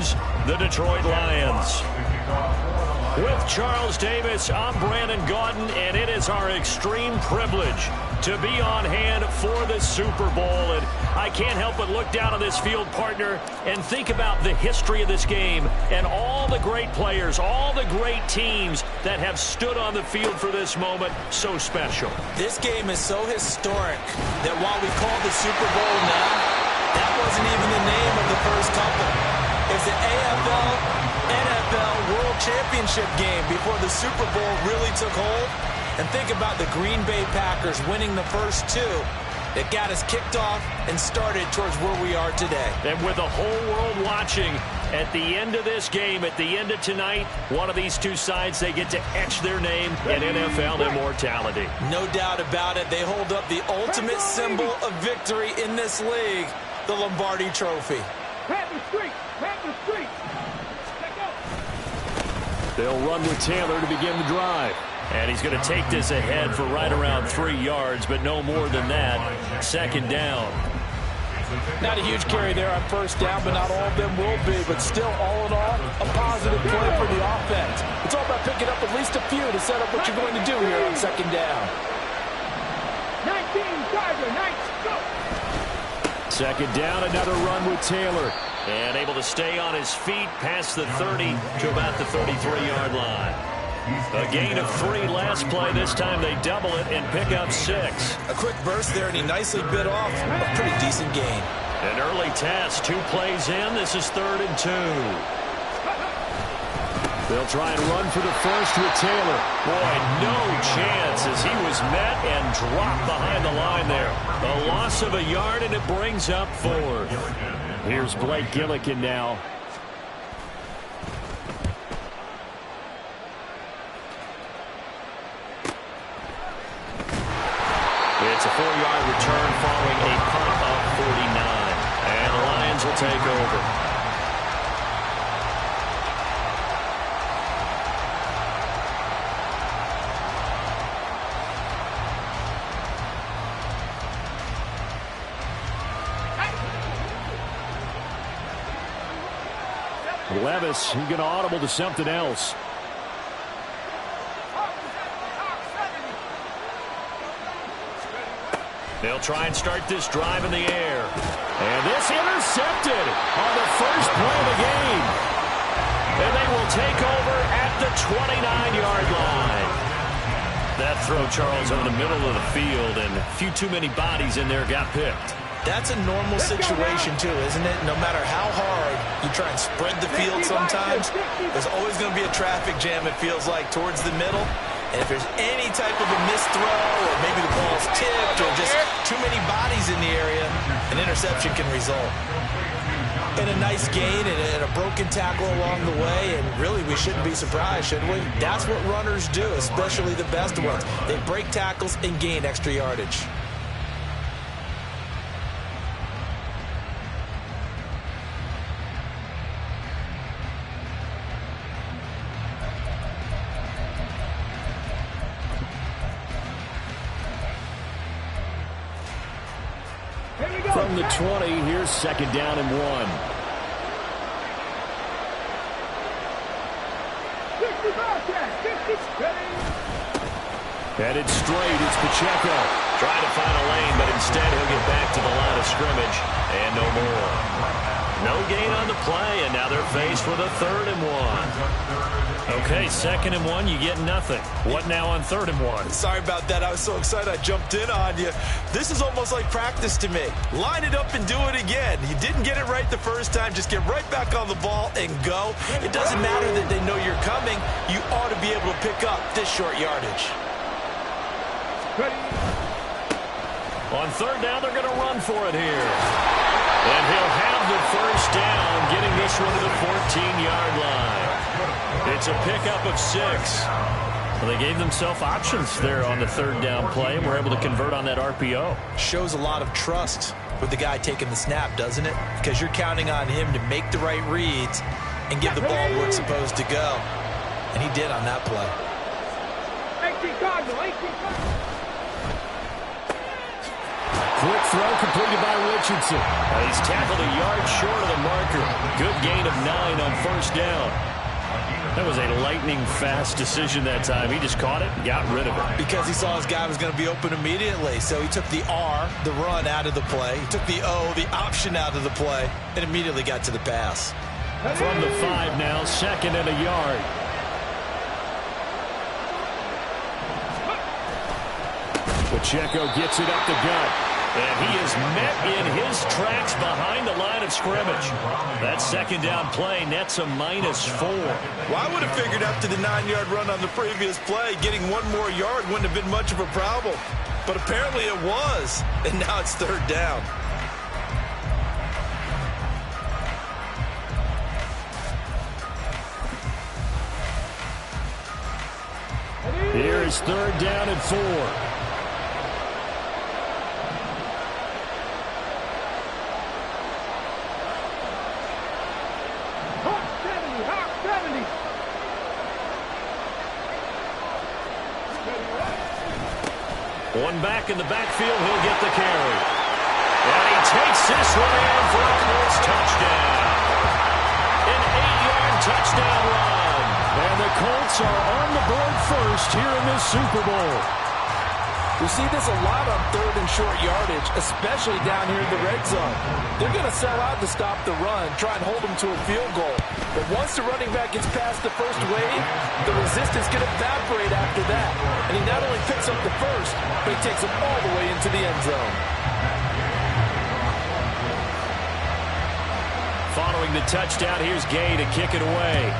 Braves, the Detroit Lions. With Charles Davis, I'm Brandon Gaudin, and it is our extreme privilege to be on hand for the Super Bowl. And I can't help but look down on this field, partner, and think about the history of this game and all the great players, all the great teams that have stood on the field for this moment. So special. This game is so historic that while we call the Super Bowl now, that wasn't even the name of the first couple. It's the AFL NFL World Championship game before the Super Bowl really took hold. And think about the Green Bay Packers winning the first two that got us kicked off and started towards where we are today. And with the whole world watching, at the end of this game, at the end of tonight, one of these two sides, they get to etch their name in NFL immortality. No doubt about it. They hold up the ultimate symbol of victory in this league, the Lombardi Trophy. Panther Street! Panther Street! They'll run with Taylor to begin the drive. And he's going to take this ahead for right around 3 yards, but no more than that. Second down. Not a huge carry there on first down, but not all of them will be. But still, all in all, a positive play for the offense. It's all about picking up at least a few to set up what you're going to do here on second down. 19, Tiger, nice, go! Second down, another run with Taylor. And able to stay on his feet past the 30 to about the 33-yard line. A gain of 3 last play. This time they double it and pick up 6. A quick burst there, and he nicely bit off a pretty decent gain. An early test, 2 plays in. This is 3rd and 2. They'll try and run for the first with Taylor. Boy, no chance as he was met and dropped behind the line there. A loss of a yard, and it brings up 4. Here's Blake Gillikin now. It's a 4-yard return following a punt of 49. And the Lions will take over. Levis, he's going to audible to something else. They'll try and start this drive in the air. And this intercepted on the first play of the game. And they will take over at the 29-yard line. That throw, Charles, over the middle of the field, and a few too many bodies in there got picked. That's a normal situation, too, isn't it? No matter how hard you try and spread the field sometimes, there's always going to be a traffic jam, it feels like, towards the middle. And if there's any type of a missed throw, or maybe the ball's tipped, or just too many bodies in the area, an interception can result. And a nice gain and a broken tackle along the way, and really we shouldn't be surprised, should we? That's what runners do, especially the best ones. They break tackles and gain extra yardage. From the 20, here's second down and 1. Headed straight, it's Pacheco. Trying to find a lane, but instead he'll get back to the line of scrimmage. And no more. No gain on the play, and now they're faced with a 3rd and 1. Okay, 2nd and 1, you get nothing. What now on 3rd and 1? Sorry about that. I was so excited I jumped in on you. This is almost like practice to me. Line it up and do it again. You didn't get it right the first time. Just get right back on the ball and go. It doesn't matter that they know you're coming. You ought to be able to pick up this short yardage. On 3rd down, they're going to run for it here. And he'll have the first down, getting this one to the 14-yard line. It's a pickup of 6. Well, they gave themselves options there on the 3rd down play, and were able to convert on that RPO. Shows a lot of trust with the guy taking the snap, doesn't it? Because you're counting on him to make the right reads and give the ball where it's supposed to go. And he did on that play. 18 Cardinal, 18 Cardinal. Quick throw completed by Richardson. He's tackled a yard short of the marker. Good gain of 9 on first down. That was a lightning-fast decision that time. He just caught it and got rid of it. Because he saw his guy was going to be open immediately. So he took the R, the run, out of the play. He took the O, the option, out of the play, and immediately got to the pass. From the 5 now, 2nd and a yard. Pacheco gets it up the gut. And he is met in his tracks behind the line of scrimmage. That 2nd down play nets a -4. Well, I would have figured after the 9-yard run on the previous play, getting 1 more yard wouldn't have been much of a problem. But apparently it was. And now it's 3rd down. Here is 3rd down and 4. One back in the backfield, he'll get the carry. And he takes this one in for a Colts touchdown. An 8-yard touchdown run. And the Colts are on the board first here in this Super Bowl. We see this a lot on 3rd and short yardage, especially down here in the red zone. They're going to sell out to stop the run, try and hold them to a field goal. But once the running back gets past the first wave, the resistance can evaporate after that. And he not only picks up the first, but he takes him all the way into the end zone. Following the touchdown, here's Gay to kick it away.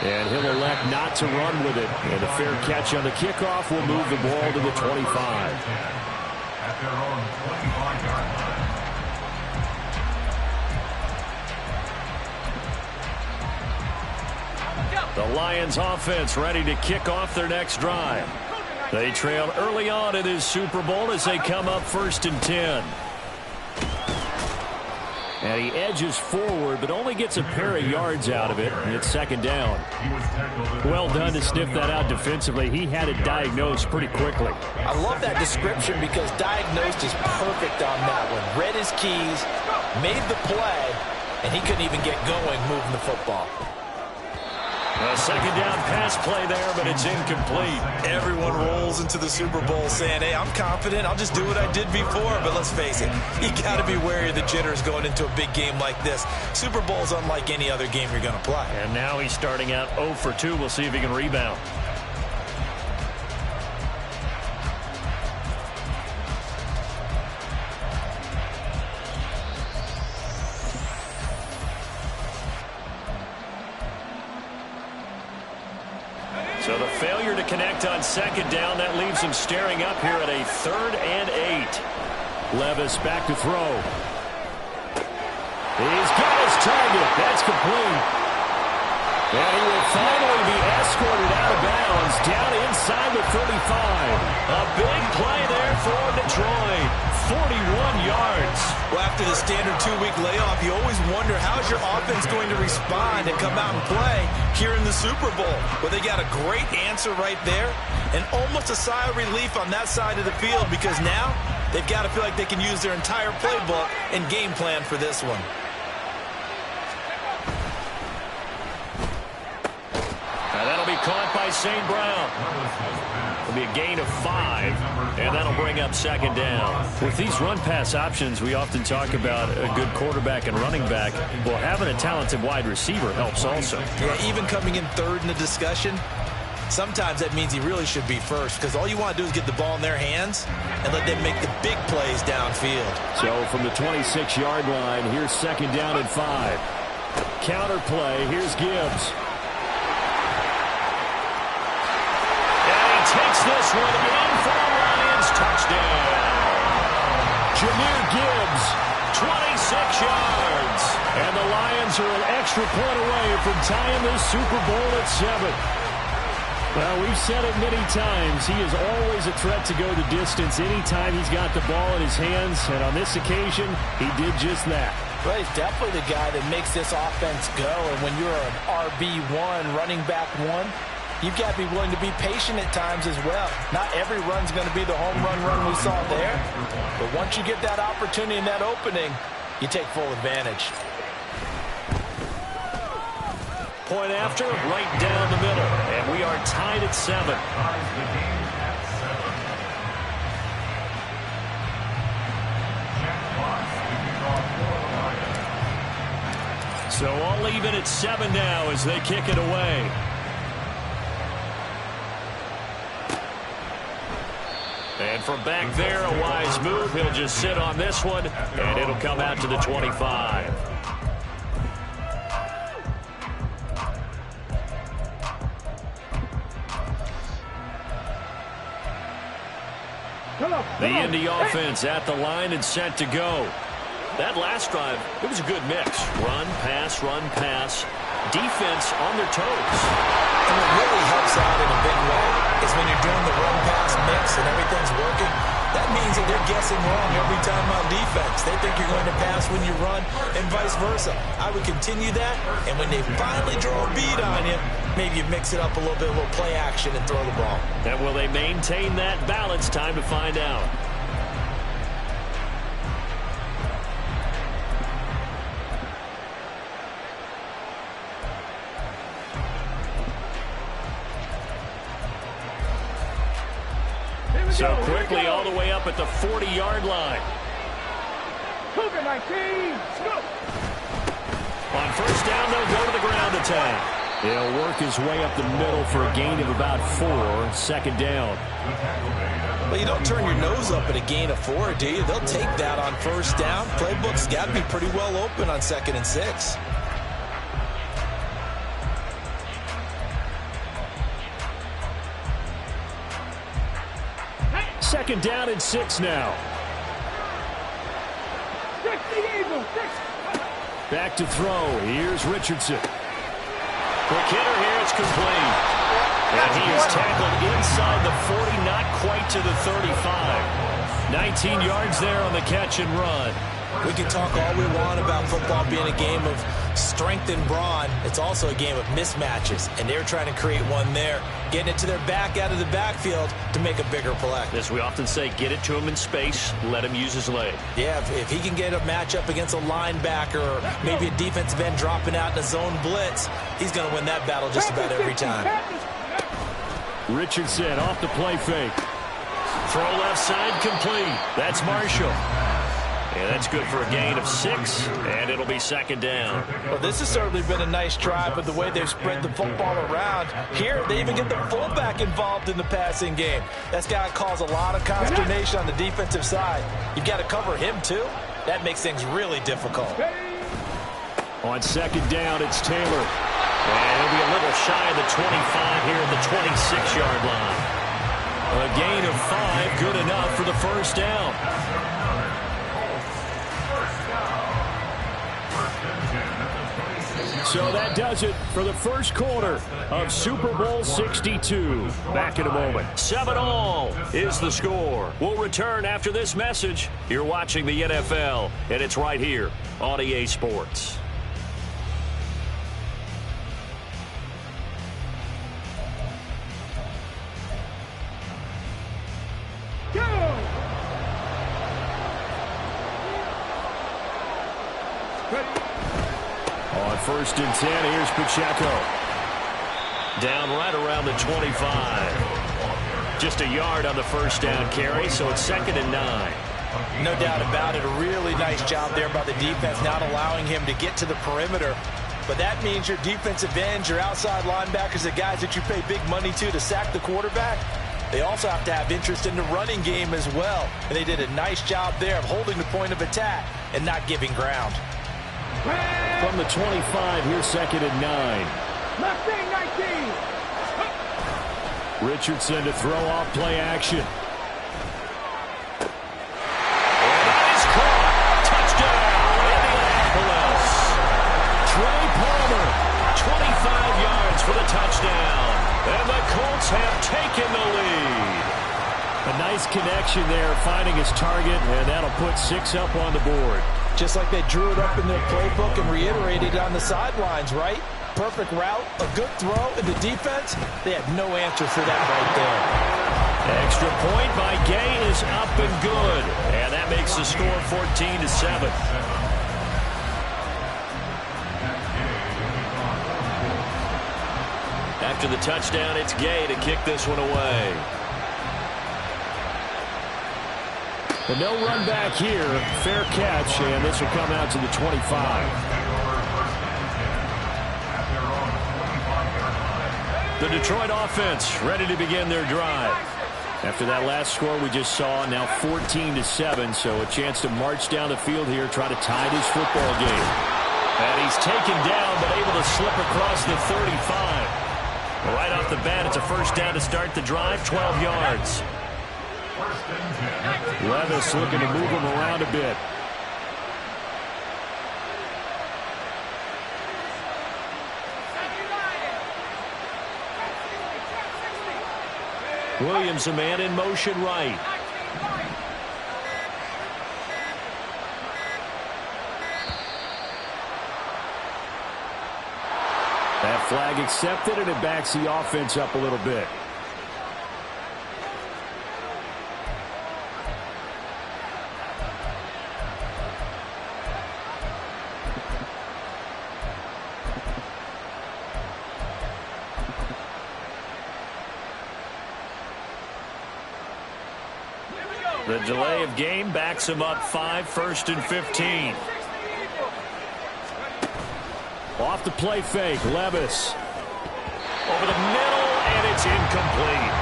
And he'll elect not to run with it. And a fair catch on the kickoff will move the ball to the 25. The Lions offense ready to kick off their next drive. They trailed early on in this Super Bowl as they come up 1st and 10. And he edges forward, but only gets a pair of yards out of it, and it's 2nd down. Well done to sniff that out defensively. He had it diagnosed pretty quickly. I love that description because diagnosed is perfect on that one. Read his keys, made the play, and he couldn't even get going moving the football. A 2nd down pass play there, but it's incomplete. Everyone rolls into the Super Bowl saying, hey, I'm confident. I'll just do what I did before. But let's face it, you got to be wary of the jitters going into a big game like this. Super Bowl's unlike any other game you're going to play. And now he's starting out 0 for 2. We'll see if he can rebound. So the failure to connect on 2nd down, that leaves him staring up here at a 3rd and 8. Levis back to throw. He's got his target. That's complete. And he will finally be escorted out of bounds down inside the 35. A big play there for Detroit. 41 yards. Well, after the standard 2-week layoff, you always wonder how's your offense going to respond and come out and play here in the Super Bowl. Well, they got a great answer right there and almost a sigh of relief on that side of the field because now they've got to feel like they can use their entire playbook and game plan for this one. Now that'll be caught by St. Brown. It'll be a gain of 5, and that'll bring up 2nd down. With these run-pass options, we often talk about a good quarterback and running back. Well, having a talented wide receiver helps also. Yeah, even coming in 3rd in the discussion, sometimes that means he really should be first because all you want to do is get the ball in their hands and let them make the big plays downfield. So from the 26-yard line, here's 2nd down and 5. Counter play, here's Gibbs. Takes this one in for a Lions touchdown. Jahmyr Gibbs, 26 yards. And the Lions are an extra point away from tying this Super Bowl at 7. Well, we've said it many times. He is always a threat to go the distance anytime he's got the ball in his hands. And on this occasion, he did just that. Well, he's definitely the guy that makes this offense go. And when you're an RB1, running back 1, you've got to be willing to be patient at times as well. Not every run's going to be the home run we saw there. But once you get that opportunity and that opening, you take full advantage. Point after, right down the middle. And we are tied at 7. So all even at 7 now as they kick it away. And from back there, a wise move. He'll just sit on this one, and it'll come out to the 25. The Indy offense at the line and set to go. That last drive, it was a good mix. Run, pass, defense on their toes. And what really helps out in a big way is when you're doing the run-pass mix and everything's working, that means that they're guessing wrong every time on defense. They think you're going to pass when you run and vice versa. I would continue that, and when they finally draw a bead on you, maybe you mix it up a little bit, a little play action, and throw the ball. And will they maintain that balance? Time to find out. So quickly all the way up at the 40-yard line. Cougar 19, go! On first down, they'll go to the ground attack. He'll work his way up the middle for a gain of about 4. Second down. Well, you don't turn your nose up at a gain of 4, do you? They'll take that on first down. Playbook's got to be pretty well open on 2nd and 6. Second down and 6 now. Back to throw. Here's Richardson. Quick hitter here. It's complete. And he is tackled inside the 40, not quite to the 35. 19 yards there on the catch and run. We can talk all we want about football being a game of strength and brawn. It's also a game of mismatches, and they're trying to create one there, getting it to their back out of the backfield to make a bigger play. As we often say, get it to him in space, let him use his leg. Yeah, if he can get a matchup against a linebacker or maybe a defensive end dropping out in a zone blitz, he's going to win that battle just about every time. Richardson off the play fake. Throw left side complete. That's Marshall. And that's good for a gain of 6, and it'll be second down. Well, this has certainly been a nice try, but the way they've spread the football around, here they even get the fullback involved in the passing game. That's got to cause a lot of consternation on the defensive side. You've got to cover him, too. That makes things really difficult. On second down, it's Taylor. And he'll be a little shy of the 25 here at the 26-yard line. A gain of 5, good enough for the first down. So that does it for the first quarter of Super Bowl 62. Back in a moment. 7-all is the score. We'll return after this message. You're watching the NFL, and it's right here on EA Sports. First and 10, here's Pacheco. Down right around the 25. Just a yard on the first down carry, so it's 2nd and 9. No doubt about it. A really nice job there by the defense, not allowing him to get to the perimeter. But that means your defensive ends, your outside linebackers, the guys that you pay big money to sack the quarterback, they also have to have interest in the running game as well. And they did a nice job there of holding the point of attack and not giving ground. From the 25, here's 2nd and 9. Mustang 19. Richardson to throw off play action. And that is caught. Touchdown, Indianapolis. Trey Palmer, 25 yards for the touchdown. And the Colts have taken the lead. A nice connection there, finding his target, and that'll put 6 up on the board. Just like they drew it up in their playbook and reiterated on the sidelines, right? perfect route, a good throw, and the defense, they had no answer for that right there. Extra point by Gay is up and good. And that makes the score 14-7. After the touchdown, it's Gay to kick this one away. But no run back here. Fair catch, and this will come out to the 25. The Detroit offense ready to begin their drive. After that last score we just saw, now 14-7, so a chance to march down the field here, try to tie this football game. And he's taken down, but able to slip across the 35. Right off the bat, it's a first down to start the drive, 12 yards. Levis looking to move him around a bit. Williams, a man in motion right. That flag accepted, and it backs the offense up a little bit. The delay of game backs him up 5, 1st and 15. Off the play fake, Levis. Over the middle, and it's incomplete.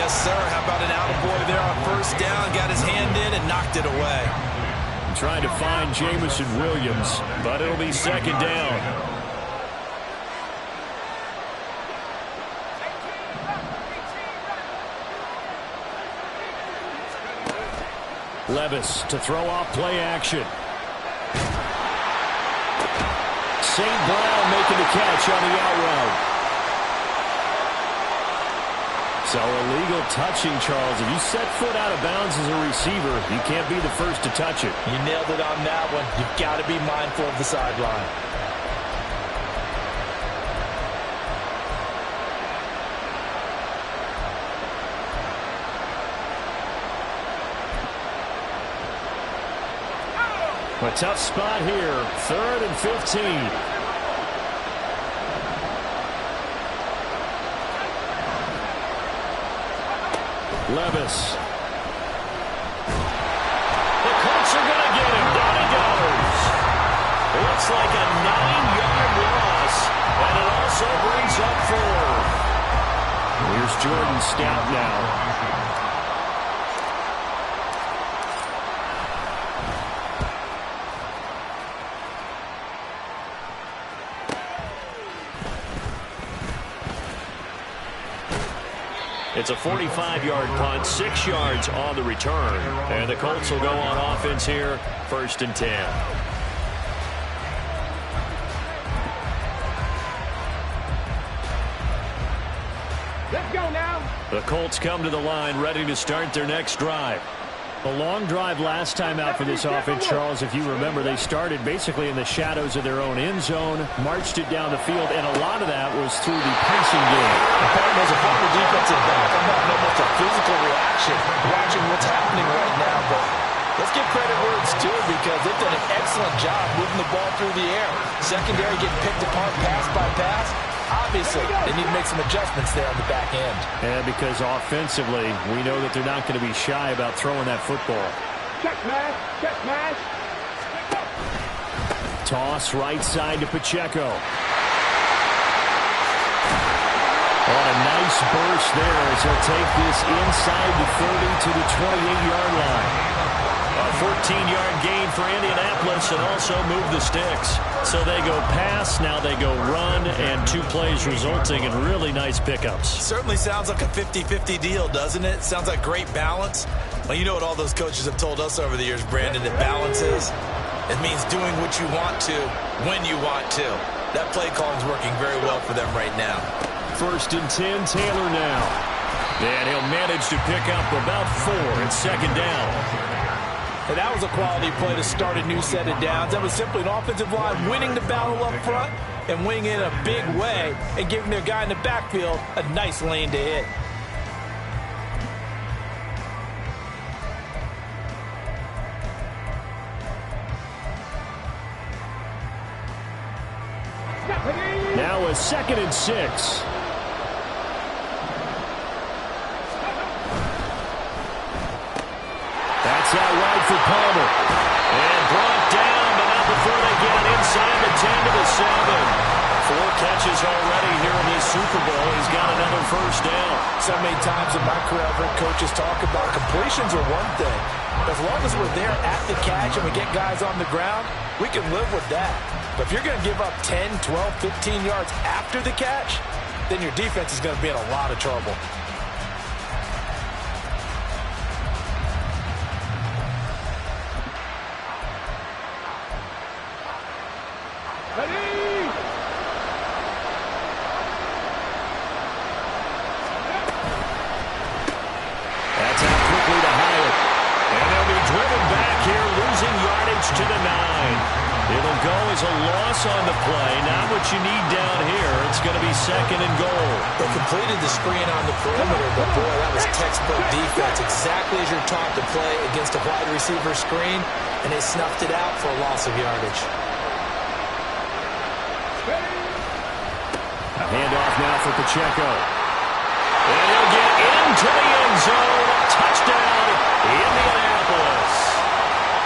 Yes, sir. How about an attaboy there on first down? Got his hand in and knocked it away. Trying to find Jameson Williams, but it'll be second down. Levis to throw off play action. St. Brown making the catch on the out route. So illegal touching, Charles. If you set foot out of bounds as a receiver, you can't be the first to touch it. You nailed it on that one. You've got to be mindful of the sideline. A tough spot here. 3rd and 15. Levis. The Colts are going to get him. Down he goes. Looks like a 9-yard loss. And it also brings up 4. Here's Jordan Stout now. It's a 45-yard punt, 6 yards on the return. And the Colts will go on offense here, 1st and 10. Let's go now. The Colts come to the line, ready to start their next drive. A long drive last time out for this offense, Charles. If you remember, they started basically in the shadows of their own end zone, marched it down the field, and a lot of that was through the passing game. As a former defensive back, I'm having almost a physical reaction watching what's happening right now. But let's give credit where it's due, because they've done an excellent job moving the ball through the air. Secondary getting picked apart pass by pass. Obviously, they need to make some adjustments there on the back end. Yeah, because offensively, we know that they're not going to be shy about throwing that football. Check smash, check smash. Toss right side to Pacheco. On a nice burst there as he'll take this inside the 30 to the 28-yard line. A 14-yard gain for Indianapolis, and also move the sticks. So they go pass, now they go run, and 2 plays resulting in really nice pickups. Certainly sounds like a 50-50 deal, doesn't it? Sounds like great balance. Well, you know what all those coaches have told us over the years, Brandon, that balance is? It means doing what you want to, when you want to. That play calling is working very well for them right now. 1st and 10, Taylor now. And he'll manage to pick up about 4 at 2nd down. And that was a quality play to start a new set of downs. That was simply an offensive line winning the battle up front and winning it in a big way and giving their guy in the backfield a nice lane to hit. Now a 2nd and 6. That's out wide for Palmer. And brought down, but not before they get it inside the 10 to the 7. 4 catches already here in this Super Bowl. He's got another first down. So many times in my career, I've heard coaches talk about completions are one thing. As long as we're there at the catch and we get guys on the ground, we can live with that. But if you're going to give up 10, 12, 15 yards after the catch, then your defense is going to be in a lot of trouble. To the 9. It'll go as a loss on the play. Not what you need down here. It's going to be 2nd and goal. They completed the screen on the perimeter, but boy, that was textbook defense. Exactly as you're taught to play against a wide receiver screen, and they snuffed it out for a loss of yardage. A handoff now for Pacheco. And he'll get into the end zone. Touchdown, Indianapolis.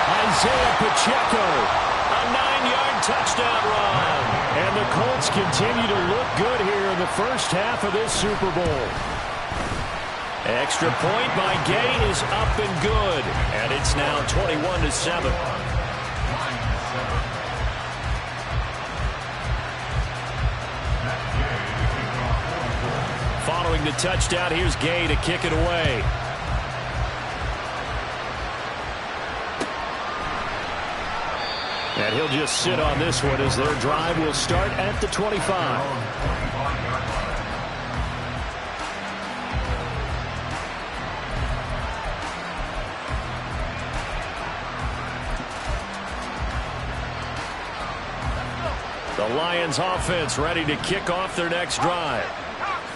Isaiah Pacheco, a 9-yard touchdown run. And the Colts continue to look good here in the first half of this Super Bowl. Extra point by Gay is up and good. And it's now 21-7. Following the touchdown, here's Gay to kick it away. And he'll just sit on this one as their drive will start at the 25. The Lions offense ready to kick off their next drive.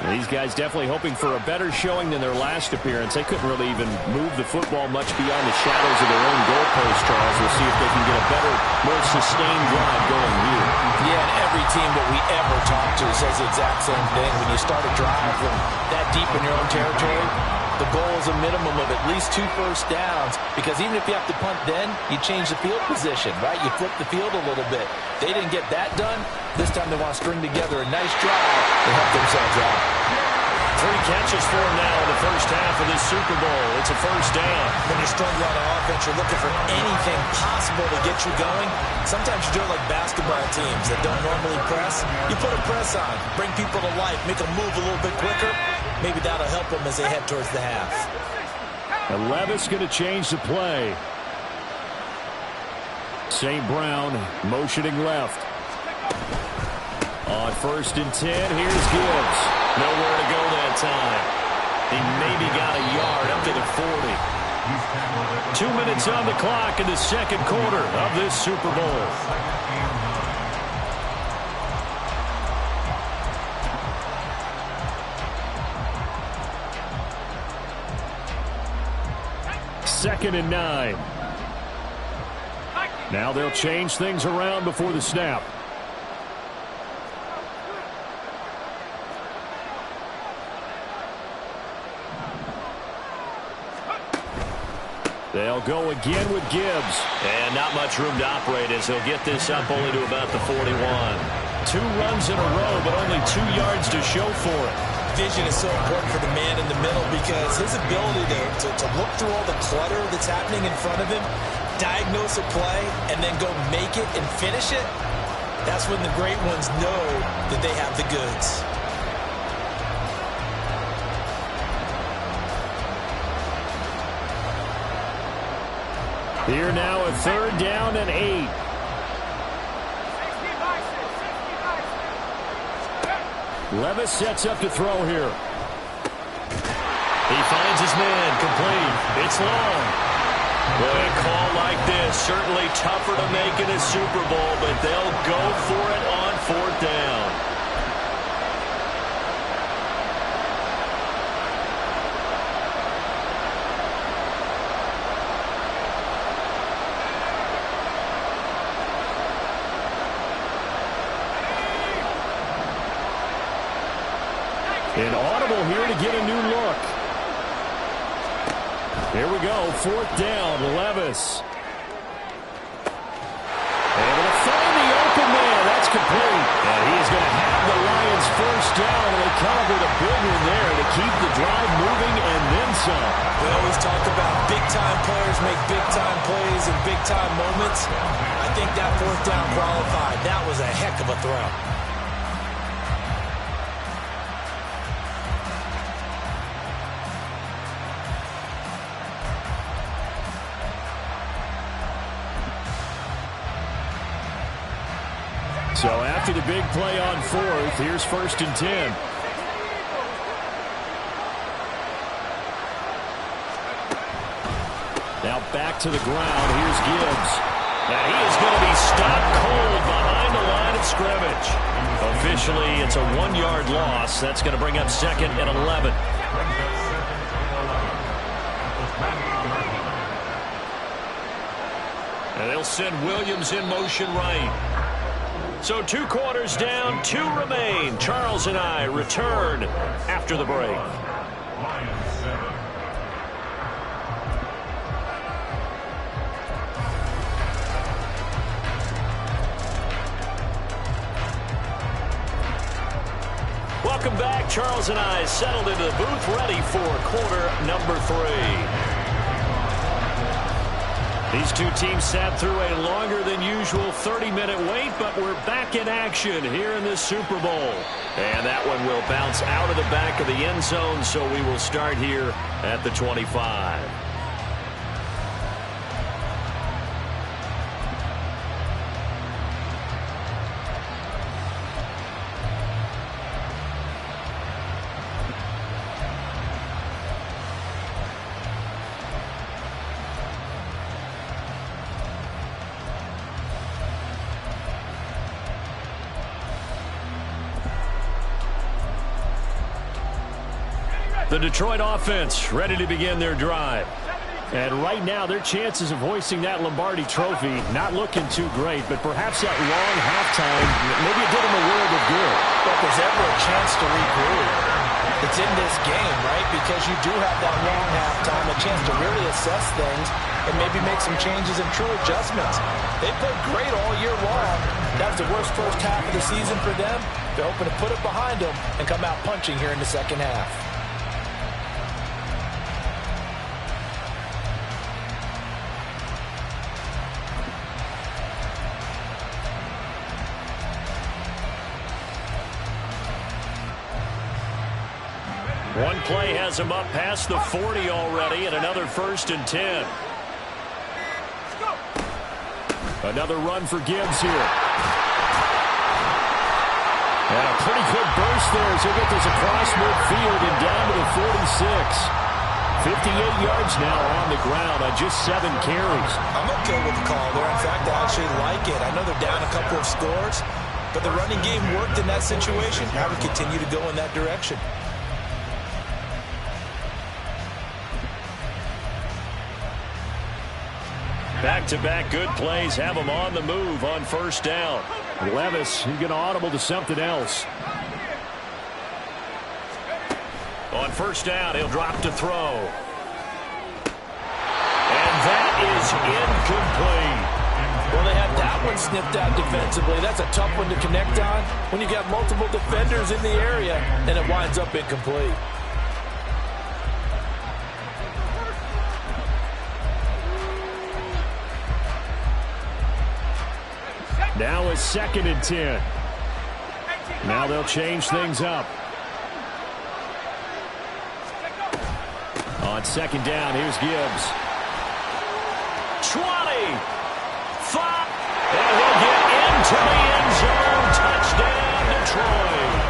These guys definitely hoping for a better showing than their last appearance. They couldn't really even move the football much beyond the shadows of their own goalpost, Charles. We'll see if they can get a better, more sustained drive going here. Yeah, and every team that we ever talk to says the exact same thing. When you start a drive from that deep in your own territory, the goal is a minimum of at least 2 first downs, because even if you have to punt then, you change the field position, right? You flip the field a little bit. They didn't get that done. This time they want to string together a nice drive to help themselves out. 3 catches for him now in the first half of this Super Bowl. It's a first down. When you're struggling on offense, you're looking for anything possible to get you going. Sometimes you do it like basketball teams that don't normally press. You put a press on, bring people to life, make them move a little bit quicker. Maybe that'll help them as they head towards the half. And Levis going to change the play. St. Brown motioning left. On 1st and 10, here's Gibbs. Nowhere to go that time. He maybe got a yard up to the 40. 2 minutes on the clock in the second quarter of this Super Bowl. Second and 9. Now they'll change things around before the snap. They'll go again with Gibbs. And not much room to operate as he'll get this up only to about the 41. 2 runs in a row, but only 2 yards to show for it. Vision is so important for the man in the middle, because his ability to look through all the clutter that's happening in front of him, diagnose a play, and then go make it and finish it, that's when the great ones know that they have the goods. Here now a 3rd down and 8. Levis sets up to throw here. He finds his man, complete. It's long. Boy, a call like this, certainly tougher to make in a Super Bowl, but they'll go for it on 4th down. An audible here to get a new look. Here we go, 4th down, Levis. Able to find the open man. That's complete. And he is going to have the Lions 1st down, and they come up with a big one there to keep the drive moving and then some. We always talk about big-time players make big-time plays in big-time moments. I think that 4th down qualified. That was a heck of a throw. So after the big play on 4th, here's 1st and 10. Now back to the ground. Here's Gibbs. And he is going to be stopped cold behind the line of scrimmage. Officially, it's a 1-yard loss. That's going to bring up 2nd and 11. And they'll send Williams in motion right. So 2 quarters down, 2 remain. Charles and I return after the break. Welcome back. Charles and I settled into the booth, ready for quarter number 3. These two teams sat through a longer than usual 30-minute wait, but we're back in action here in this Super Bowl. And that one will bounce out of the back of the end zone, so we will start here at the 25. The Detroit offense ready to begin their drive. And right now, their chances of hoisting that Lombardi trophy not looking too great, but perhaps that long halftime, maybe it did them a world of good. But if there's ever a chance to regroup, it's in this game, right? Because you do have that long halftime, a chance to really assess things and maybe make some changes and true adjustments. They played great all year long. That was the worst first half of the season for them. They're hoping to put it behind them and come out punching here in the second half. One play has him up past the 40 already, and another 1st and 10. Another run for Gibbs here. And a pretty good burst there as he'll get this across midfield and down to the 46. 58 yards now on the ground on just 7 carries. I'm okay with the call there. In fact, I actually like it. I know they're down a couple of scores, but the running game worked in that situation. I would continue to go in that direction. Back-to-back good plays have him on the move on 1st down. Levis, he's going to audible to something else. On 1st down, he'll drop to throw. And that is incomplete. Well, they had that one snipped out defensively. That's a tough one to connect on when you got multiple defenders in the area, and it winds up incomplete. Now it's 2nd and 10. Now they'll change things up. On 2nd down, here's Gibbs. 20, 5, and he'll get into the end zone. Touchdown, Detroit.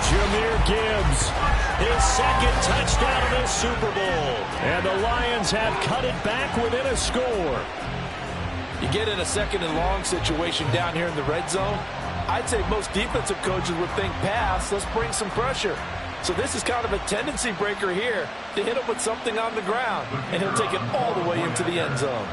Jahmyr Gibbs, his second touchdown of this Super Bowl. And the Lions have cut it back within a score. You get in a second and long situation down here in the red zone, I'd say most defensive coaches would think pass, let's bring some pressure. So this is kind of a tendency breaker here to hit him with something on the ground, and he'll take it all the way into the end zone.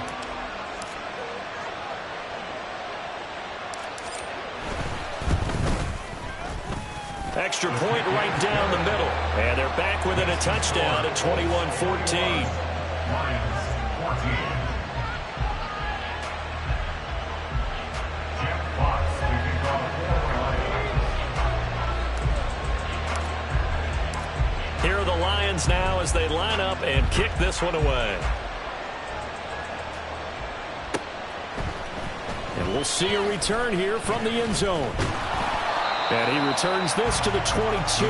Extra point right down the middle. And they're back within a touchdown at 21-14. Here are the Lions now as they line up and kick this one away. And we'll see a return here from the end zone. And he returns this to the 22.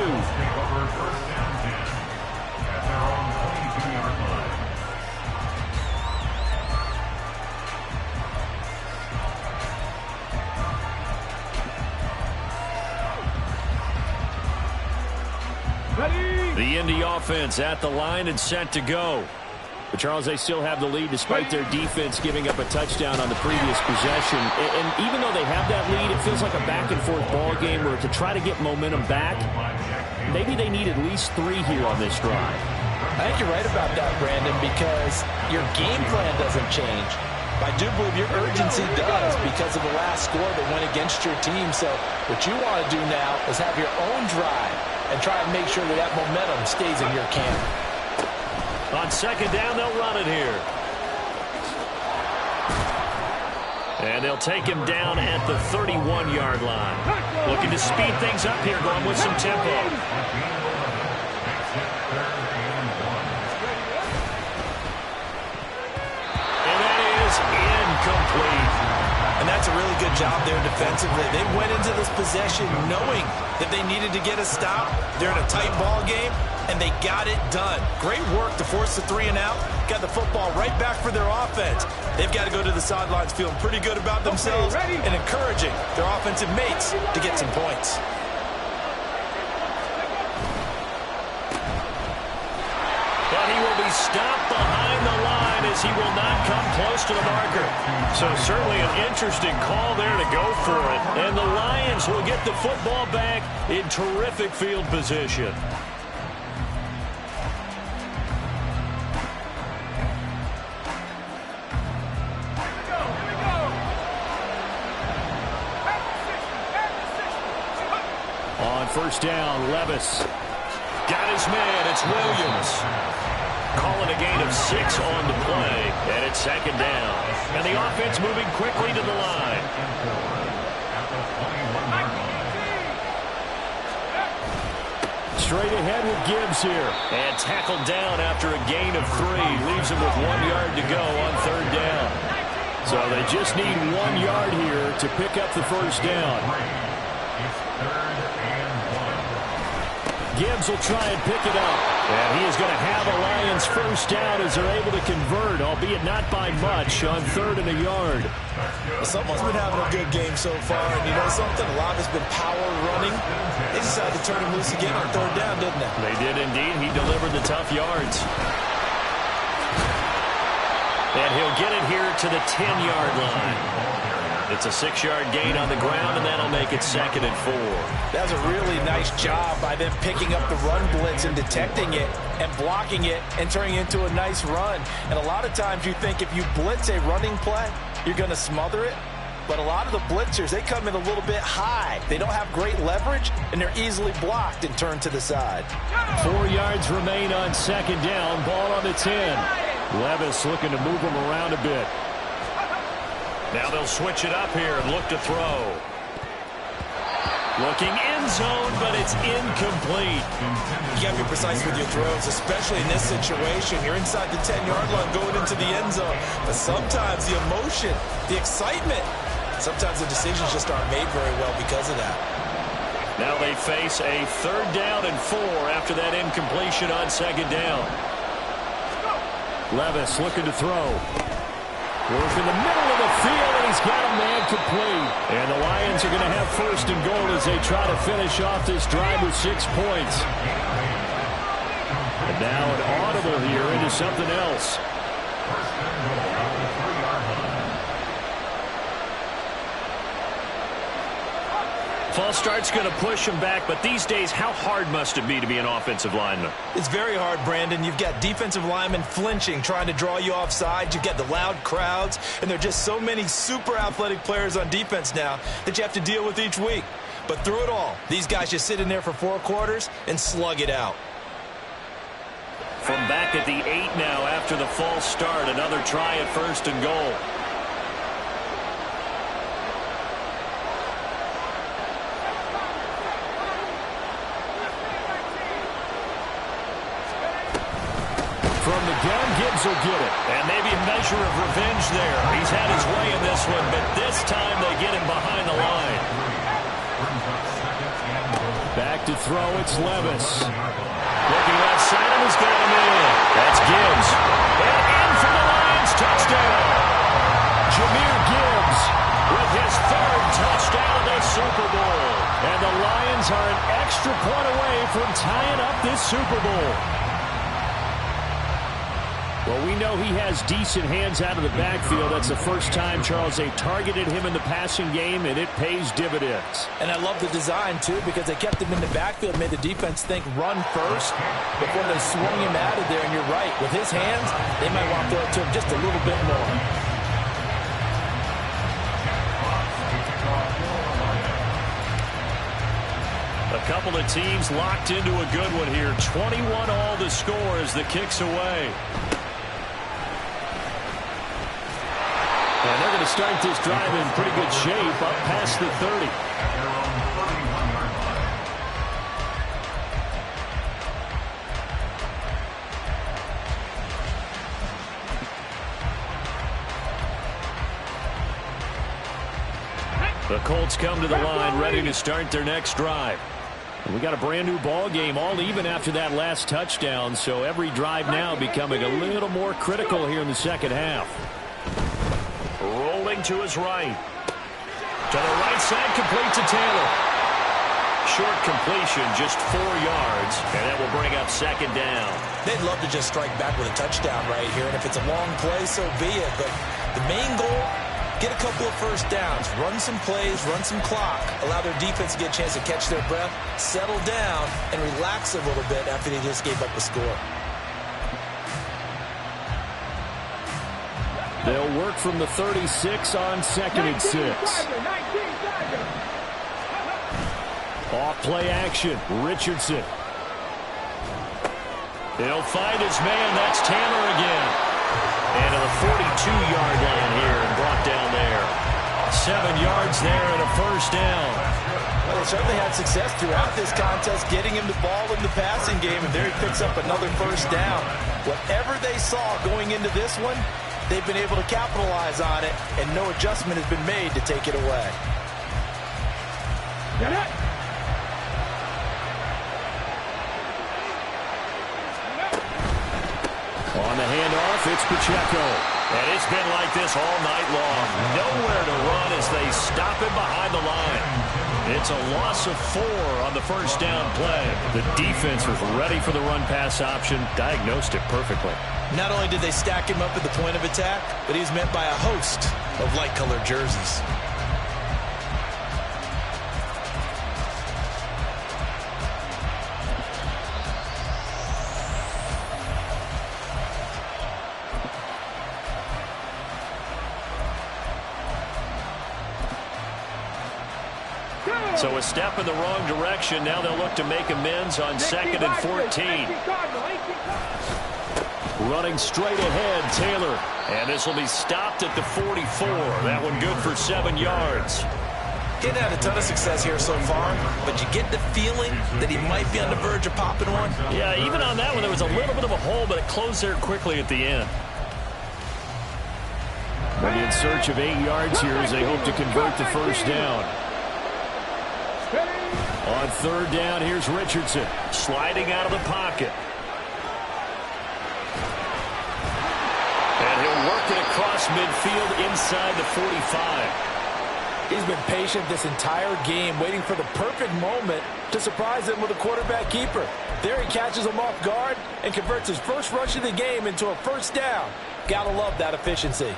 The Indy offense at the line and set to go. But, Charles, they still have the lead despite their defense giving up a touchdown on the previous possession. And even though they have that lead, it feels like a back-and-forth ball game where to try to get momentum back, maybe they need at least 3 here on this drive. I think you're right about that, Brandon, because your game plan doesn't change. I do believe your urgency does because of the last score that went against your team. So what you want to do now is have your own drive and try and make sure that that momentum stays in your camp. On second down, they'll run it here. And they'll take him down at the 31-yard line. Looking to speed things up here, going with some tempo. And that is incomplete. And that's a really good job there defensively. They went into this possession knowing that they needed to get a stop. They're in a tight ball game, and they got it done. Great work to force the 3 and out. Got the football right back for their offense. They've got to go to the sidelines feeling pretty good about themselves and encouraging their offensive mates to get some points. But he will be stopped behind the line as he will not come close to the marker. So certainly an interesting call there to go for it. And the Lions will get the football back in terrific field position. On first down, Levis got his man. It's Williams. Calling a gain of 6 on the play, and it's second down. And the offense moving quickly to the line. Straight ahead with Gibbs here. And tackled down after a gain of 3. Leaves him with 1 yard to go on third down. So they just need 1 yard here to pick up the first down. Gibbs will try and pick it up. And he is going to have a Lions first down as they're able to convert, albeit not by much, on third and a yard. Someone's been having a good game so far, and you know something? A lot has been power running. They decided to turn him loose again on third down, didn't they? They did indeed. He delivered the tough yards. And he'll get it here to the 10-yard line. It's a 6-yard gain on the ground, and that'll make it second and 4. That was a really nice job by them picking up the run blitz and detecting it and blocking it and turning it into a nice run. And a lot of times you think if you blitz a running play, you're going to smother it. But a lot of the blitzers, they come in a little bit high. They don't have great leverage, and they're easily blocked and turned to the side. 4 yards remain on second down. Ball on the 10. Levis looking to move him around a bit. Now they'll switch it up here and look to throw. Looking end zone, but it's incomplete. You got to be precise with your throws, especially in this situation. You're inside the 10-yard line going into the end zone. But sometimes the emotion, the excitement, sometimes the decisions just aren't made very well because of that. Now they face a third down and 4 after that incompletion on second down. Levis looking to throw. Work in the middle of the field, and he's got a man complete. And the Lions are going to have first and goal as they try to finish off this drive with 6 points. And now an audible here into something else. False start's going to push him back, but these days, how hard must it be to be an offensive lineman? It's very hard, Brandon. You've got defensive linemen flinching, trying to draw you offside. You've got the loud crowds, and there are just so many super athletic players on defense now that you have to deal with each week. But through it all, these guys just sit in there for 4 quarters and slug it out. From back at the 8 now after the false start, another try at 1st and goal. From the gun, Gibbs will get it. And maybe a measure of revenge there. He's had his way in this one, but this time they get him behind the line. Back to throw, it's Levis. Looking left side, and he's got him in. That's Gibbs. And in for the Lions, touchdown. Jahmyr Gibbs with his 3rd touchdown of the Super Bowl. And the Lions are an extra point away from tying up this Super Bowl. Well, we know he has decent hands out of the backfield. That's the first time, Charles, they targeted him in the passing game, and it pays dividends. And I love the design, too, because they kept him in the backfield, made the defense think run first before they swung him out of there. And you're right, with his hands, they might want to throw it to him just a little bit more. A couple of teams locked into a good one here. 21 all the score as the kick's away. And they're going to start this drive in pretty good shape up past the 30. The Colts come to the line ready to start their next drive. And we got a brand new ball game, all even after that last touchdown, so every drive now becoming a little more critical here in the second half. Rolling to his right. To the right side, complete to Taylor. Short completion, just 4 yards, and that will bring up 2nd down. They'd love to just strike back with a touchdown right here, and if it's a long play, so be it. But the main goal, get a couple of first downs, run some plays, run some clock, allow their defense to get a chance to catch their breath, settle down, and relax a little bit after they just gave up a score. They'll work from the 36 on 2nd and 6. Off play action, Richardson. He'll find his man, that's Taylor again. And to the 42-yard line here and brought down there. 7 yards there and a 1st down. Well, they certainly had success throughout this contest getting him the ball in the passing game, and there he picks up another 1st down. Whatever they saw going into this one, they've been able to capitalize on it, and no adjustment has been made to take it away. Get it! On the handoff, it's Pacheco. And it's been like this all night long. Nowhere to run as they stop him behind the line. It's a loss of 4 on the 1st down play. The defense was ready for the run-pass option, diagnosed it perfectly. Not only did they stack him up at the point of attack, but he's met by a host of light-colored jerseys. So a step in the wrong direction. Now they'll look to make amends on 2nd and 14. Running straight ahead, Taylor. And this will be stopped at the 44. That one good for 7 yards. Getting had a ton of success here so far, but you get the feeling that he might be on the verge of popping one. Yeah, even on that one, there was a little bit of a hole, but it closed there quickly at the end. They'll be in search of 8 yards here as they hope to convert the 1st down. On 3rd down, here's Richardson sliding out of the pocket. And he'll work it across midfield inside the 45. He's been patient this entire game, waiting for the perfect moment to surprise them with a quarterback keeper. There he catches him off guard and converts his first rush of the game into a first down. Gotta love that efficiency.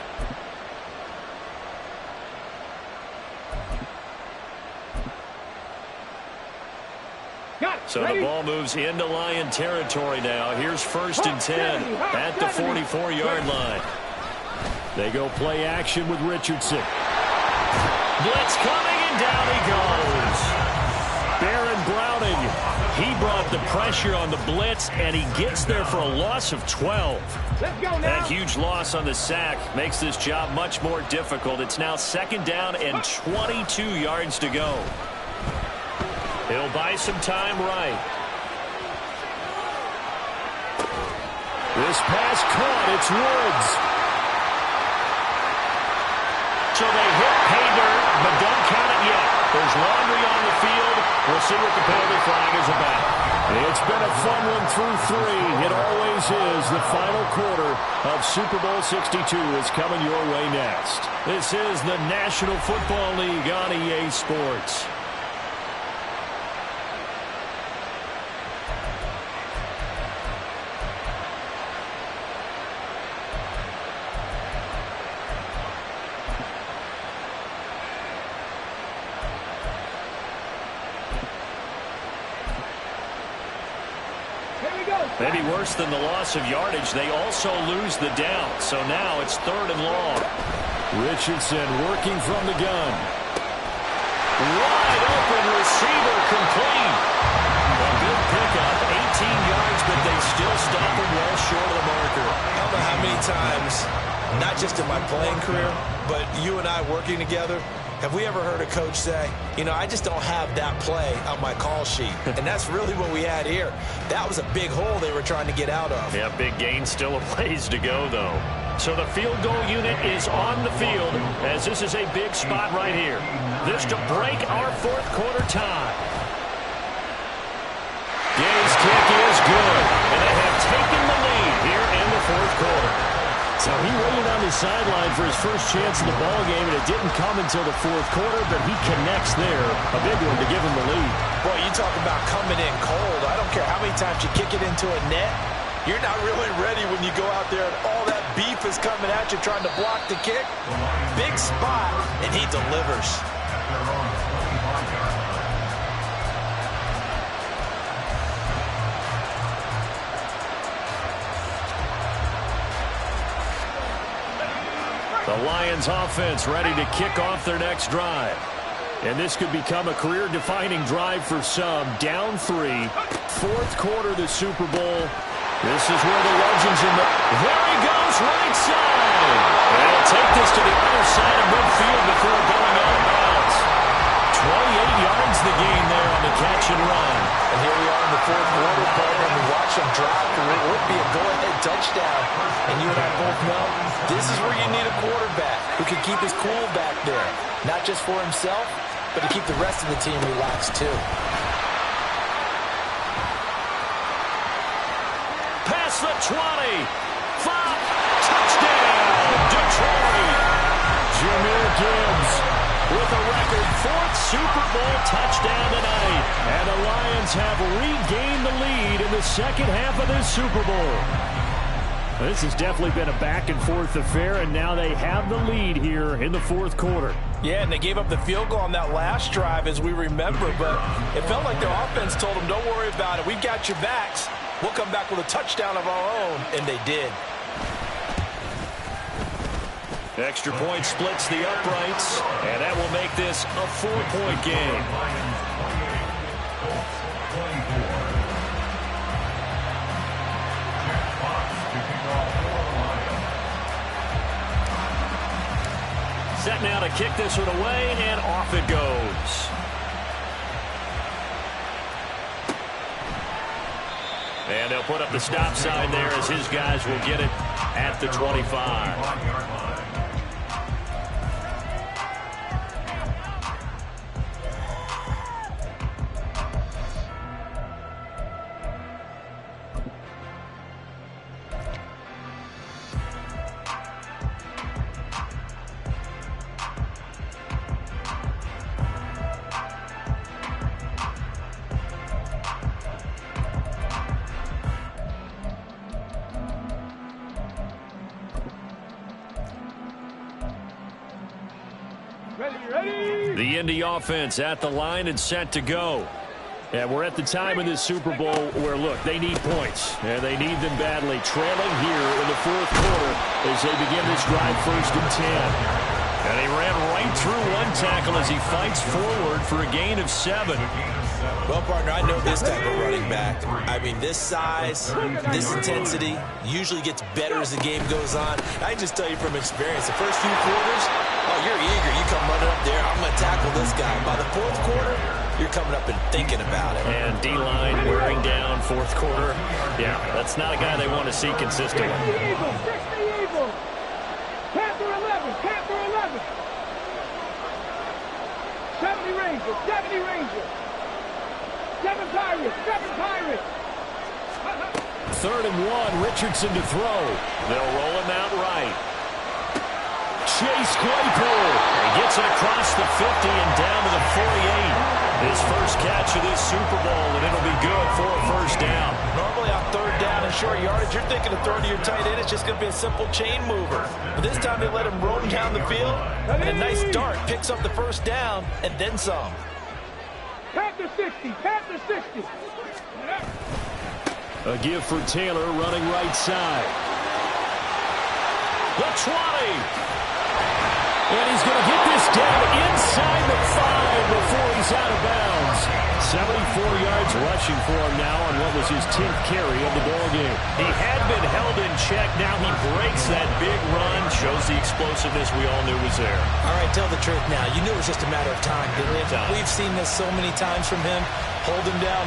So the ball moves into Lion territory now. Here's 1st and 10 at the 44-yard line. They go play action with Richardson. Blitz coming, and down he goes. Baron Browning, he brought the pressure on the blitz, and he gets there for a loss of 12. Let's go now. That huge loss on the sack makes this job much more difficult. It's now 2nd down and 22 yards to go. He'll buy some time right. This pass caught. It's Woods. So they hit pay dirt, but don't count it yet. There's laundry on the field. We'll see what the penalty flag is about. It's been a fun one through 3. It always is. The final quarter of Super Bowl 62 is coming your way next. This is the National Football League on EA Sports. Maybe worse than the loss of yardage, they also lose the down. So now it's 3rd and long. Richardson working from the gun. Wide open receiver complete. A good pickup, 18 yards, but they still stop him well short of the marker. I don't know how many times, not just in my playing career, but you and I working together, have we ever heard a coach say, you know, I just don't have that play on my call sheet. And that's really what we had here. That was a big hole they were trying to get out of. Yeah, big gain, still a ways to go, though. So the field goal unit is on the field as this is a big spot right here. This to break our 4th quarter tie. Gay's kick is good, and they have taken the lead here in the 4th quarter. So he waited on the sideline for his first chance in the ball game, and it didn't come until the 4th quarter, but he connects there. A big one to give him the lead. Boy, you talk about coming in cold. I don't care how many times you kick it into a net. You're not really ready when you go out there and all that beef is coming at you trying to block the kick. Big spot, and he delivers. The Lions offense ready to kick off their next drive. And this could become a career-defining drive for some. Down 3, 4th quarter of the Super Bowl. This is where the legends in the... There he goes, right side. And he'll take this to the other side of midfield before going out of bounds. 28 yards the gain there on the catch and run. And here we are in the 4th quarter, partner, and we watch him drop for what would be a go-ahead touchdown. And you and I both know this is where you need a quarterback who can keep his cool back there. Not just for himself, but to keep the rest of the team relaxed too. Past the 20. 5. Touchdown. Detroit. Jahmyr Gibbs with a record 4th Super Bowl touchdown tonight. And the Lions have regained the lead in the 2nd half of this Super Bowl. This has definitely been a back-and-forth affair, and now they have the lead here in the 4th quarter. Yeah, and they gave up the field goal on that last drive, as we remember, but it felt like their offense told them, don't worry about it. We've got your backs. We'll come back with a touchdown of our own, and they did. Extra point splits the uprights, and that will make this a 4-point game. Set now to kick this one away, and off it goes. And they'll put up the stop sign there as his guys will get it at the 25. The Indy offense at the line and set to go. And we're at the time of this Super Bowl where, look, they need points, and they need them badly. Trailing here in the fourth quarter as they begin this drive, 1st and 10. And he ran right through one tackle as he fights forward for a gain of 7. Well, partner, I know this type of running back. I mean, this size, this intensity usually gets better as the game goes on. I can just tell you from experience, the first few quarters, oh, you're eager. You come running up there, I'm going to tackle this guy. By the fourth quarter, you're coming up and thinking about it. And D-line wearing down fourth quarter. Yeah, that's not a guy they want to see consistently. Panther 11, Panther 11. 70 Rangers, 70 Rangers. 7 Pirates, 7 Pirates. 3rd and 1, Richardson to throw. They'll roll him out right. Chase Claypool. He gets it across the 50 and down to the 48. His first catch of this Super Bowl, and it'll be good for a 1st down. Normally on 3rd down and short yardage, you're thinking of throwing to your tight end. It's just going to be a simple chain mover. But this time they let him roam down the field, and a nice dart picks up the 1st down and then some. Panther 60, Panther 60. A give for Taylor running right side. The 20. And he's going to get this down inside the 5 before he's out of bounds. 74 yards rushing for him now on what was his 10th carry of the ballgame. He had been held in check. Now he breaks that big run. Shows the explosiveness we all knew was there. All right, tell the truth now. You knew it was just a matter of time, didn't you? We've seen this so many times from him. Hold him down,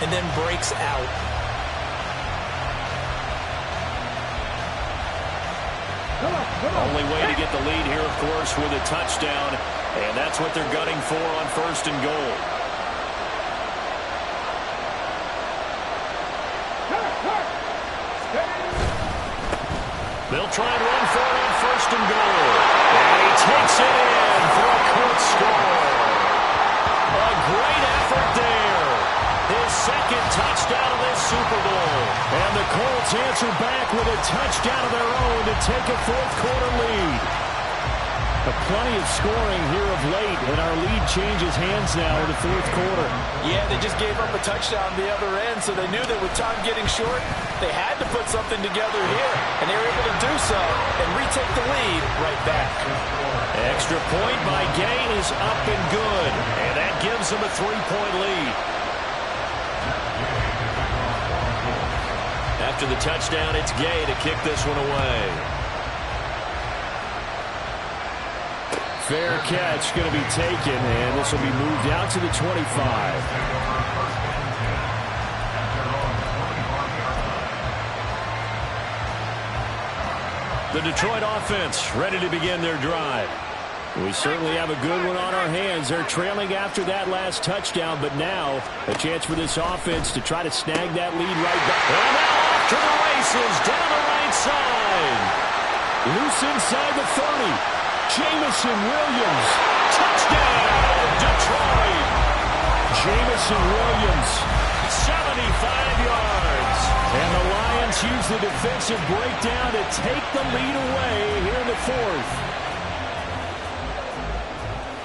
and then breaks out. Only way to get the lead here, of course, with a touchdown. And that's what they're gunning for on 1st and goal. They'll try and run for it on 1st and goal. And he takes it in for a quick score. A great effort there. His 2nd touchdown of this Super Bowl. And the Colts answer back with a touchdown of their own to take a 4th quarter lead. Plenty of scoring here of late, and our lead changes hands now in the 4th quarter. Yeah, they just gave up a touchdown on the other end, so they knew that with time getting short, they had to put something together here, and they were able to do so and retake the lead right back. Extra point by Gay is up and good, and that gives them a 3-point lead. After the touchdown, it's Gay to kick this one away. Fair catch going to be taken, and this will be moved out to the 25. The Detroit offense ready to begin their drive. We certainly have a good one on our hands. They're trailing after that last touchdown, but now a chance for this offense to try to snag that lead right back. And now off to the races, down the right side. Loose inside the 30. Jameson Williams. Touchdown, Detroit. Jameson Williams, 75 yards. And the Lions use the defensive breakdown to take the lead away here in the 4th.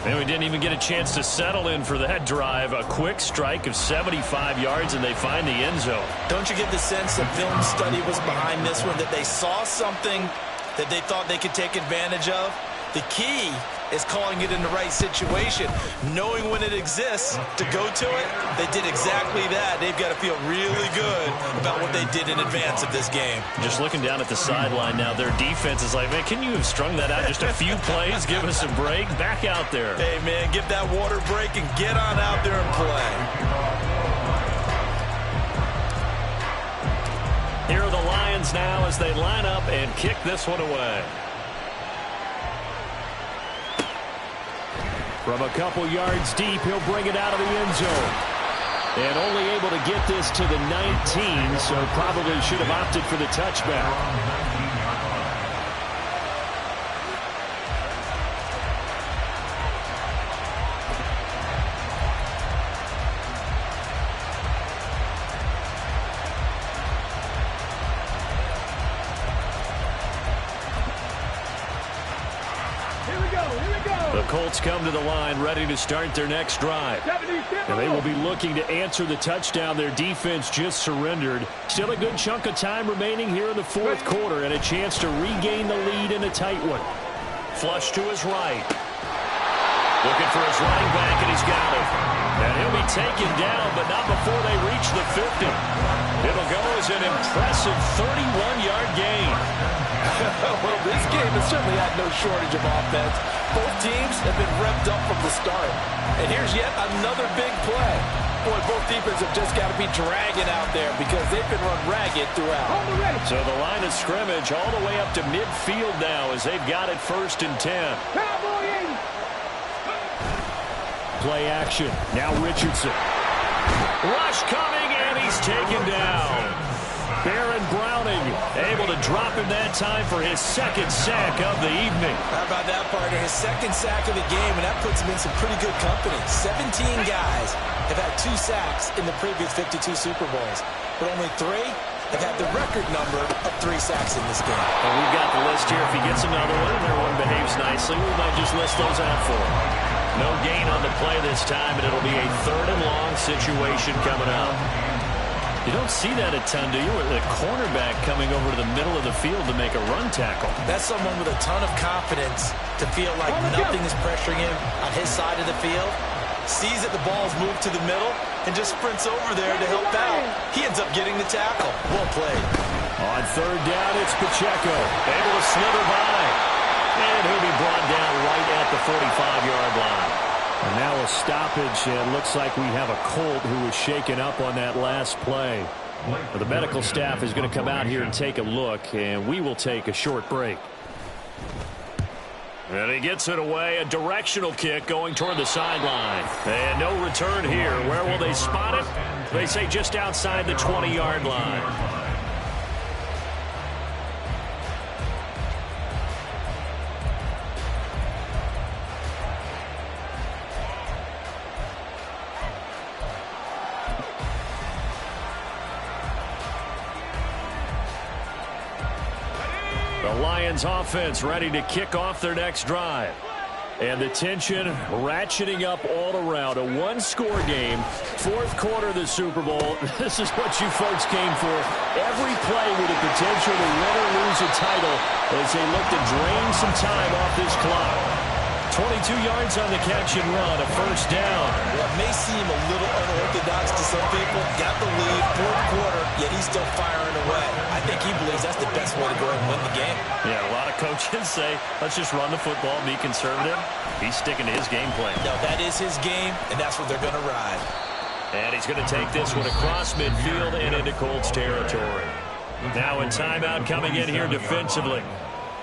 And we didn't even get a chance to settle in for that drive. A quick strike of 75 yards, and they find the end zone. Don't you get the sense that film study was behind this one, that they saw something that they thought they could take advantage of? The key is calling it in the right situation, knowing when it exists to go to it. They did exactly that. They've got to feel really good about what they did in advance of this game. Just looking down at the sideline now, their defense is like, man, can you have strung that out just a few plays? Give us a break. Back out there. Hey, man, give that water break and get on out there and play. Here are the Lions now as they line up and kick this one away. From a couple yards deep, he'll bring it out of the end zone. And only able to get this to the 19, so probably should have opted for the touchback. Colts come to the line ready to start their next drive. And they will be looking to answer the touchdown their defense just surrendered. Still a good chunk of time remaining here in the fourth quarter and a chance to regain the lead in a tight one. Flush to his right. Looking for his running back, and he's got it. And he'll be taken down, but not before they reach the 50. It'll go as an impressive 31-yard gain. Well, this game has certainly had no shortage of offense. Both teams have been revved up from the start. And here's yet another big play. Boy, both defenses have just got to be dragging out there because they've been run ragged throughout. So the line of scrimmage all the way up to midfield now as they've got it 1st and 10. Play action. Now Richardson. Rush coming, and he's taken down. Baron Browning able to drop him that time for his 2nd sack of the evening. How about that, partner? His 2nd sack of the game, and that puts him in some pretty good company. 17 guys have had 2 sacks in the previous 52 Super Bowls, but only 3 have had the record number of 3 sacks in this game. And we've got the list here. If he gets another one and everyone behaves nicely, we might just list those out for him. No gain on the play this time, and it'll be a 3rd and long situation coming up. You don't see that a ton, do you? With a cornerback coming over to the middle of the field to make a run tackle. That's someone with a ton of confidence to feel like nothing is pressuring him on his side of the field. Sees that the ball's moved to the middle and just sprints over there to help out. He ends up getting the tackle. Well played. On 3rd down, it's Pacheco. Able to slither by. And he'll be brought down right at the 45-yard line. And now a stoppage, and looks like we have a Colt who was shaken up on that last play. Well, the medical staff is going to come out here and take a look, and we will take a short break. And he gets it away, a directional kick going toward the sideline. And no return here. Where will they spot it? They say just outside the 20-yard line. The Lions offense ready to kick off their next drive. And the tension ratcheting up all around. A 1-score game, 4th quarter of the Super Bowl. This is what you folks came for. Every play with the potential to win or lose a title as they look to drain some time off this clock. 22 yards on the catch and run, a 1st down. Well, it may seem a little unorthodox to some people. Got the lead, 4th quarter, yet he's still firing away. I think he believes that's the best way to go and win the game. Yeah, a lot of coaches say, let's just run the football, be conservative. He's sticking to his game plan. No, that is his game, and that's what they're going to ride. And he's going to take this one across midfield and into Colts territory. Now a timeout coming in here defensively,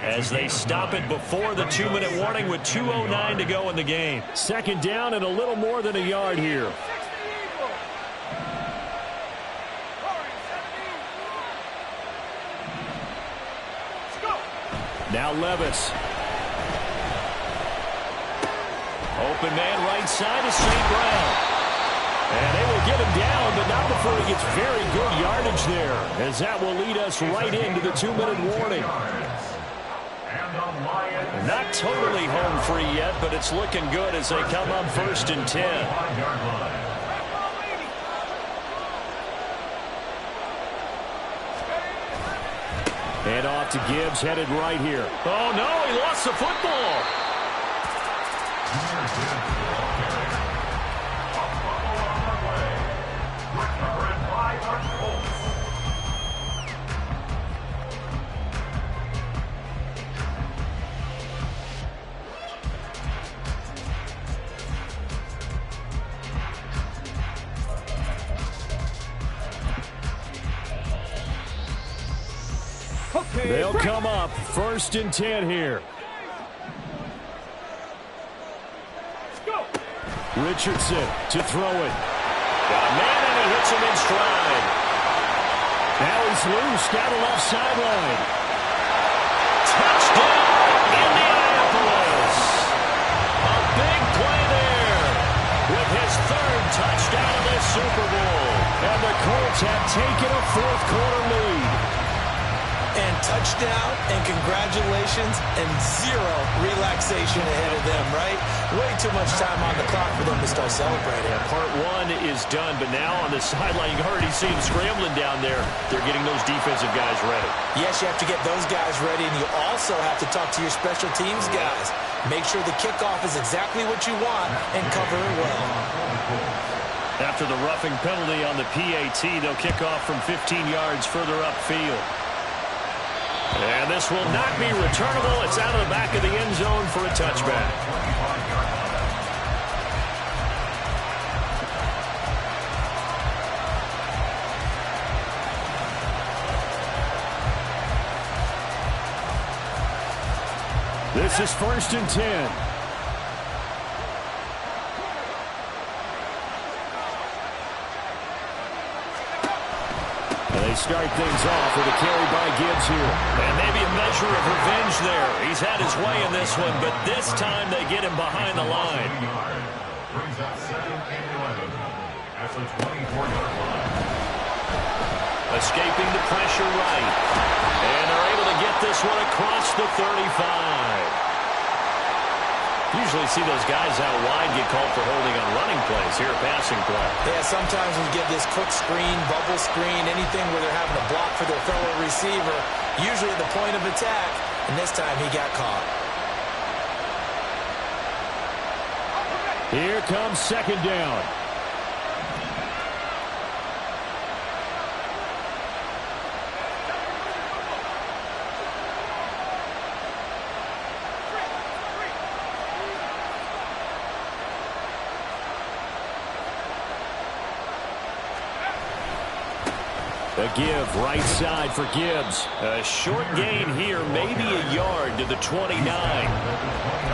as they stop it before the 2-minute warning with 2:09 to go in the game. 2nd down and a little more than a yard here. Now Levis. Open man right side is St. Brown. And they will get him down, but not before he gets very good yardage there, as that will lead us right into the 2-minute warning. Not totally home free yet, but it's looking good as they come up 1st and 10. And off to Gibbs, headed right here. Oh, no, he lost the football. They'll come up 1st and 10 here. Richardson to throw it. Got a man and he hits him in stride. Now he's loose down the left sideline. Touchdown, Indianapolis. A big play there with his 3rd touchdown of this Super Bowl. And the Colts have taken a 4th quarter lead. And touchdown and congratulations and zero relaxation ahead of them, right? Way too much time on the clock for them to start celebrating. Yeah, part one is done, but now on the sideline, you already see them scrambling down there. They're getting those defensive guys ready. Yes, you have to get those guys ready, and you also have to talk to your special teams guys. Make sure the kickoff is exactly what you want and cover it well. After the roughing penalty on the PAT, they'll kick off from 15 yards further upfield. And this will not be returnable. It's out of the back of the end zone for a touchback. This is 1st and 10. They start things off with a carry by Gibbs here. And maybe a measure of revenge there. He's had his way in this one, but this time they get him behind the line. Escaping the pressure right. And they're able to get this one across the 35. Usually see those guys out wide get called for holding on running plays. Here a passing play. Yeah, sometimes we get this quick screen, bubble screen, anything where they're having to block for their fellow receiver, usually at the point of attack, and this time he got caught. Here comes 2nd down. A give right side for Gibbs. A short gain here, maybe a yard to the 29.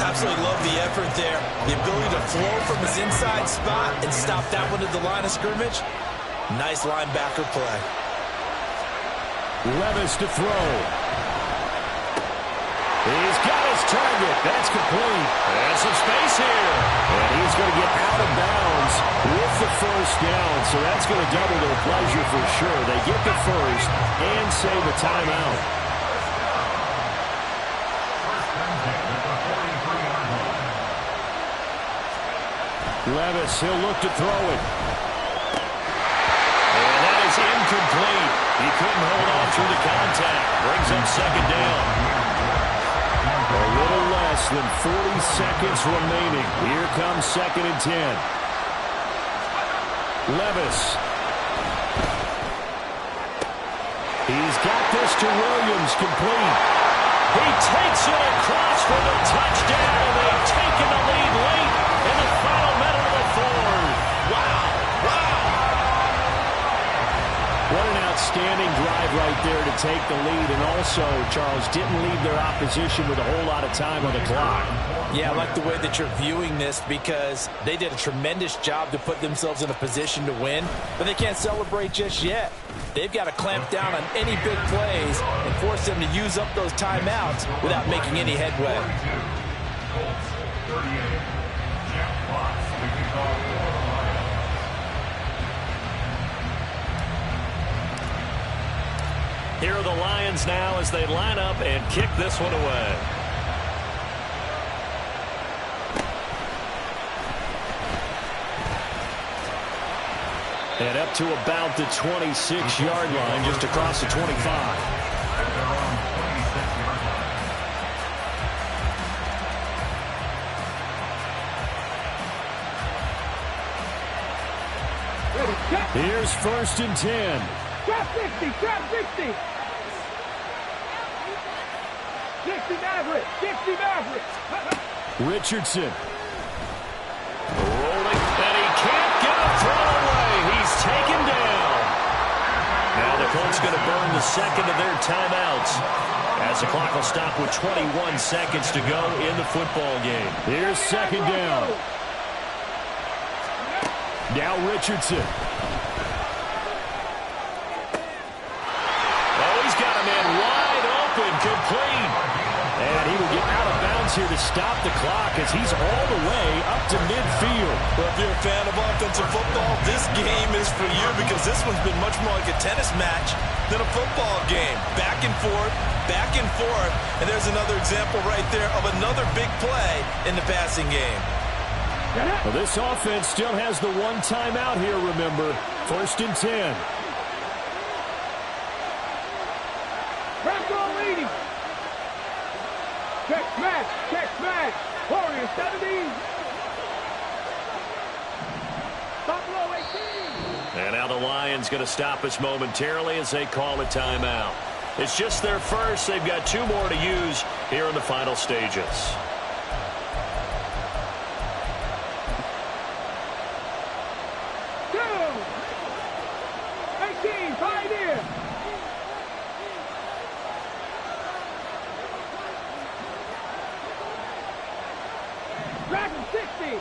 Absolutely love the effort there. The ability to flow from his inside spot and stop that one at the line of scrimmage. Nice linebacker play. Levis to throw. He's got his target. That's complete. There's some space here. And he's going to get out of bounds with the 1st down. So that's going to double their pleasure for sure. They get the 1st and save a timeout. Levis, he'll look to throw it. And that is incomplete. He couldn't hold on through the contact. Brings up 2nd down. A little less than 40 seconds remaining. Here comes 2nd and 10. Levis. He's got this to Williams, complete. He takes it across for the touchdown. They've taken the lead late in the final minute of the 4th. Wow. What an outstanding drive right there to take the lead. And also, Charles, didn't leave their opposition with a whole lot of time on the clock. Yeah, I like the way that you're viewing this because they did a tremendous job to put themselves in a position to win, but they can't celebrate just yet. They've got to clamp down on any big plays and force them to use up those timeouts without making any headway. Here are the Lions now as they line up and kick this one away. And up to about the 26-yard line, just across the 25. Here's 1st and 10. Trap 60, trap 60. 60 Maverick, 60 Maverick. Richardson. Rolling, and he can't get a throw away. He's taken down. Now the Colts going to burn the 2nd of their timeouts as the clock will stop with 21 seconds to go in the football game. Here's 2nd down. Now Richardson. Oh, he's got a man wide open, complete. And he will get out of bounds Lions here to stop the clock as he's all the way up to midfield. Well, if you're a fan of offensive football, this game is for you because this one's been much more like a tennis match than a football game. Back and forth, and there's another example right there of another big play in the passing game. Well, this offense still has the one timeout here, remember. 1st and 10. Bronco leading. Check smash. Warriors 70. Buffalo 18. And now the Lions going to stop us momentarily as they call a timeout. It's just their first. They've got 2 more to use here in the final stages. Dragon 60.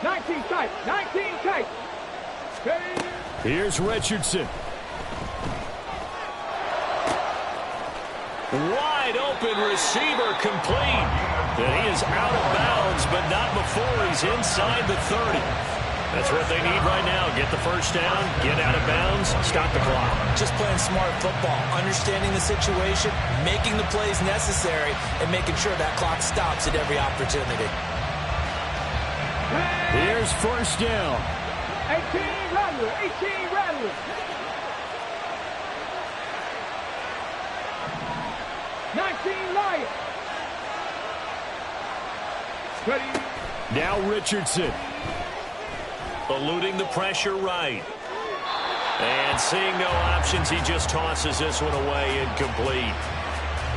19 tight. Here's Richardson. Wide open receiver complete. And he is out of bounds, but not before he's inside the 30. That's what they need right now. Get the first down, get out of bounds, stop the clock. Just playing smart football, understanding the situation, making the plays necessary, and making sure that clock stops at every opportunity. Here's first down. 18 Rattler. 19 Lions. Ready. Now Richardson. Eluding the pressure right. And seeing no options, he just tosses this one away incomplete.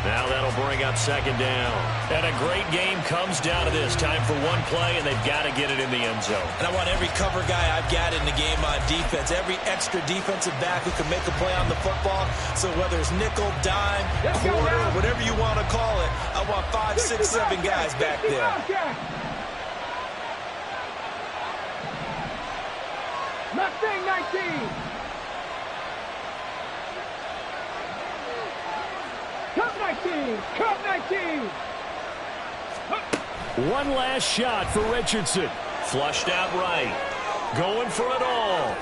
Now that'll bring up 2nd down. And a great game comes down to this. Time for one play, and they've got to get it in the end zone. And I want every cover guy I've got in the game on defense, every extra defensive back who can make a play on the football. So whether it's nickel, dime, quarter, whatever you want to call it, I want 5, 6, 7 guys back there. Mustang 19. Cup 19. One last shot for Richardson. Flushed out right. Going for it all.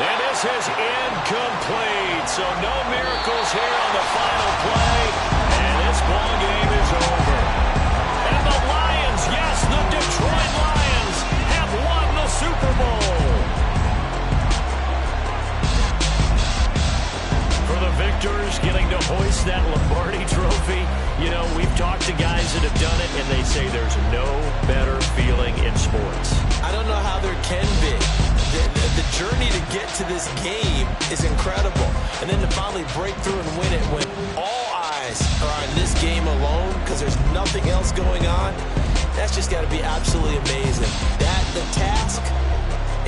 And this is incomplete. So no miracles here on the final play. And this ball game is over. And the Lions, yes, the Detroit Lions have won the Super Bowl. For the victors, getting to hoist that Lombardi trophy. You know, we've talked to guys that have done it, and they say there's no better feeling in sports. I don't know how there can be. The journey to get to this game is incredible. And then to finally break through and win it when all eyes are on this game alone because there's nothing else going on, that's just got to be absolutely amazing. The task,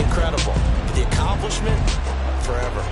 incredible. The accomplishment, forever.